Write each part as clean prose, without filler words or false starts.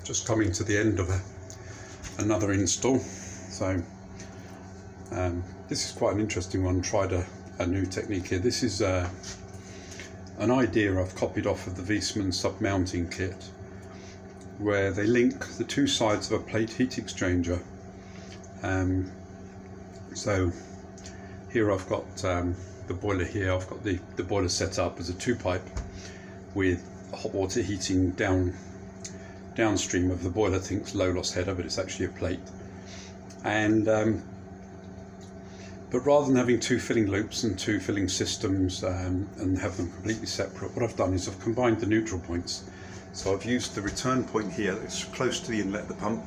just coming to the end of another install. So this is quite an interesting one. Tried a new technique here. This is an idea I've copied off of the Viessmann sub-mounting kit, where they link the two sides of a plate heat exchanger. So here I've got the boiler here. I've got the boiler set up as a 2-pipe with hot water heating downstream of the boiler. I think it's low loss header, but it's actually a plate. And but rather than having two filling loops and two filling systems and have them completely separate, what I've done is I've combined the neutral points. So I've used the return point here that's close to the inlet of the pump,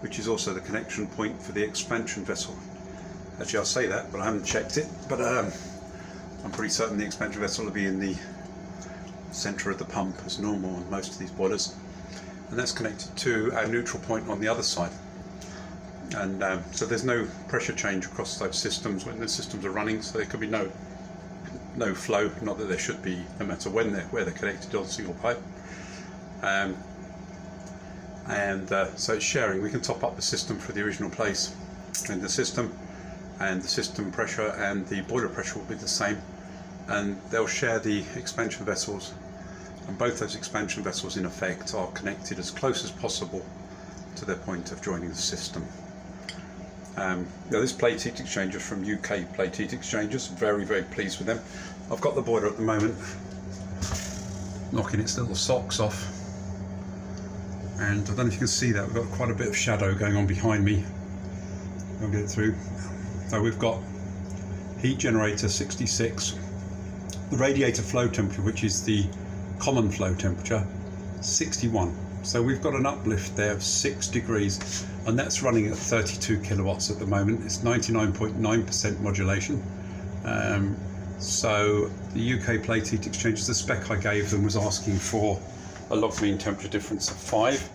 which is also the connection point for the expansion vessel. Actually, I'll say that, but I haven't checked it. But I'm pretty certain the expansion vessel will be in the centre of the pump as normal on most of these boilers. And that's connected to our neutral point on the other side. And so there's no pressure change across those systems when the systems are running, so there could be no flow, not that there should be, no matter where they're connected on a single pipe. So it's sharing. We can top up the system for the original place in the system, and the system pressure and the boiler pressure will be the same, and they'll share the expansion vessels, and both those expansion vessels in effect are connected as close as possible to their point of joining the system. Now this plate heat exchanger from UK Plate Heat Exchangers, very pleased with them. I've got the boiler at the moment knocking its little socks off, and I don't know if you can see that, we've got quite a bit of shadow going on behind me. I'll get it through. So we've got heat generator 66, the radiator flow temperature, which is the common flow temperature, 61. So we've got an uplift there of 6 degrees, and that's running at 32 kilowatts at the moment. It's 99.9% modulation. So the UK Plate Heat Exchangers, the spec I gave them was asking for a log mean temperature difference of 5.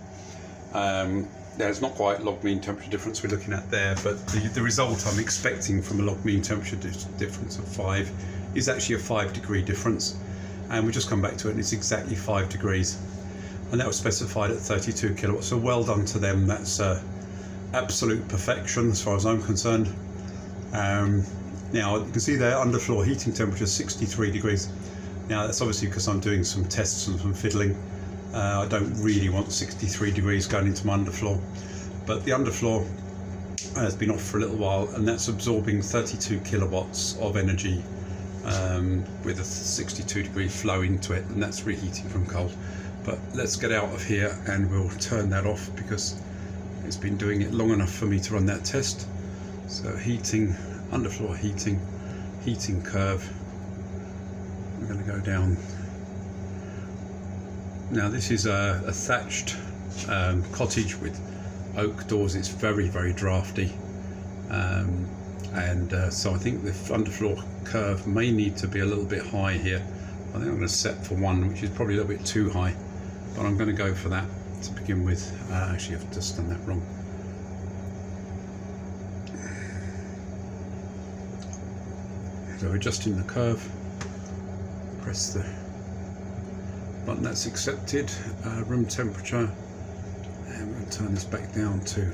There's not quite log mean temperature difference we're looking at there, but the result I'm expecting from a log mean temperature difference of 5 is actually a 5-degree difference. And we just come back to it and it's exactly 5 degrees. And that was specified at 32 kilowatts, so well done to them. That's absolute perfection as far as I'm concerned. Now you can see there underfloor heating temperature 63 degrees. Now that's obviously because I'm doing some tests and some fiddling. I don't really want 63 degrees going into my underfloor, but the underfloor has been off for a little while, and that's absorbing 32 kilowatts of energy with a 62 degree flow into it, and that's reheating from cold. But let's get out of here and we'll turn that off because it's been doing it long enough for me to run that test. So heating, underfloor heating curve. We're going to go down. Now this is a thatched cottage with oak doors. It's very drafty, so I think the underfloor curve may need to be a little bit high here. I think I'm going to set for 1, which is probably a little bit too high, but I'm going to go for that to begin with. Actually, I've just done that wrong. So adjusting the curve, press the button, that's accepted. Room temperature, and we'll turn this back down to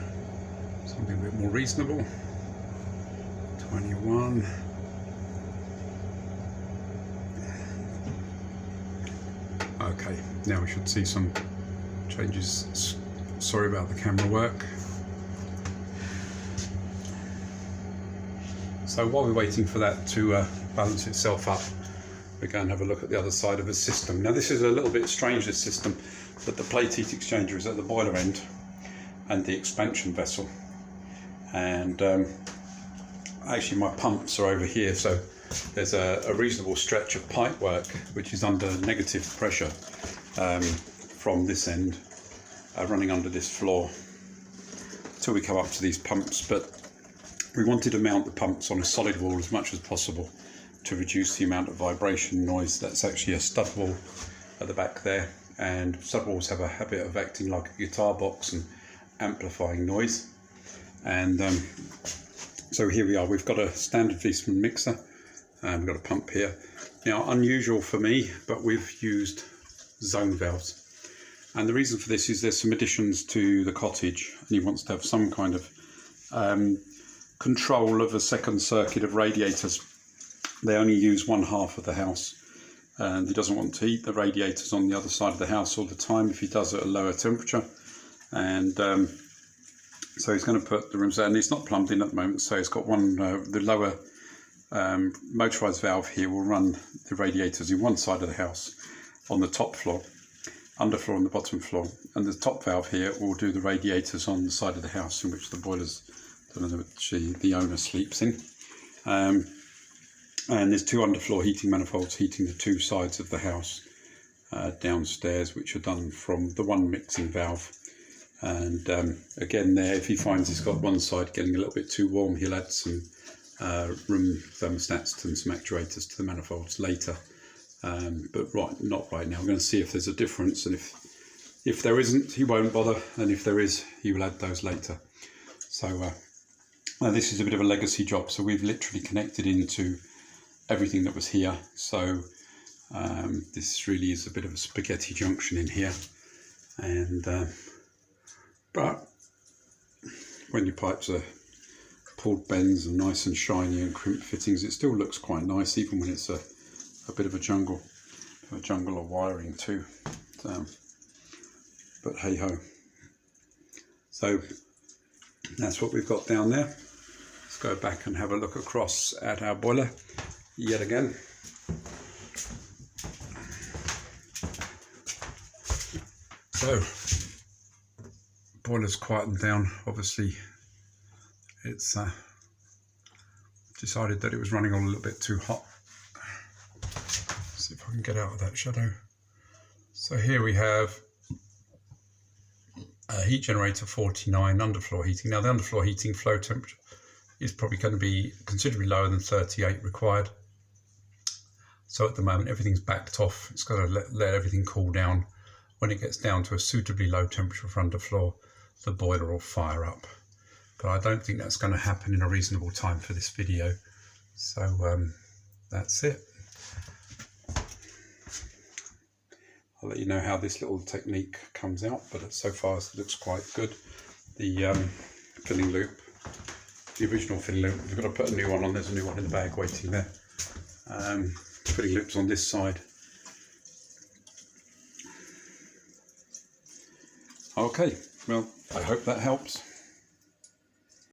something a bit more reasonable. 21. Okay, now we should see some changes. Sorry about the camera work. So while we're waiting for that to balance itself up, we're going to have a look at the other side of the system. Now this is a little bit strange, this system, but the plate heat exchanger is at the boiler end and the expansion vessel, and actually my pumps are over here, so there's a reasonable stretch of pipe work which is under negative pressure from this end, running under this floor until we come up to these pumps. But we wanted to mount the pumps on a solid wall as much as possible to reduce the amount of vibration noise. That's actually a stud wall at the back there, and stud walls have a habit of acting like a guitar box and amplifying noise. And so here we are, we've got a standard Viessmann mixer, and we've got a pump here. Now, unusual for me, but we've used zone valves, And the reason for this is there's some additions to the cottage, and he wants to have some kind of control of a second circuit of radiators. They only use one half of the house, and he doesn't want to heat the radiators on the other side of the house all the time if he does at a lower temperature. And so he's going to put the rooms there, and it's not plumbed in at the moment, so it's got one, the lower motorised valve here will run the radiators in one side of the house on the top floor, underfloor and the bottom floor, and the top valve here will do the radiators on the side of the house in which the boilers, the owner sleeps in. And there's two underfloor heating manifolds heating the two sides of the house downstairs, which are done from the one mixing valve. And again there, if he finds he's got one side getting a little bit too warm, he'll add some room thermostats and some actuators to the manifolds later. But not right now. We're going to see if there's a difference, and if there isn't, he won't bother, and if there is, he will add those later. So this is a bit of a legacy job, so we've literally connected into everything that was here. So this really is a bit of a spaghetti junction in here, and but when your pipes are pulled bends and nice and shiny and crimped fittings, it still looks quite nice, even when it's a bit of a jungle of wiring too. But hey ho. So that's what we've got down there. Let's go back and have a look across at our boiler yet again. So boiler's quietened down. Obviously it's decided that it was running on a little bit too hot. See if I can get out of that shadow. So here we have a heat generator 49, underfloor heating. Now the underfloor heating flow temperature is probably going to be considerably lower than 38 required. So at the moment everything's backed off. It's got to let everything cool down. When it gets down to a suitably low temperature for underfloor, the boiler will fire up. But I don't think that's going to happen in a reasonable time for this video. So that's it. I'll let you know how this little technique comes out, but so far it looks quite good. The filling loop, the original filling loop, we've got to put a new one on. There's a new one in the bag waiting there. Filling loops on this side. Okay, well, I hope that helps.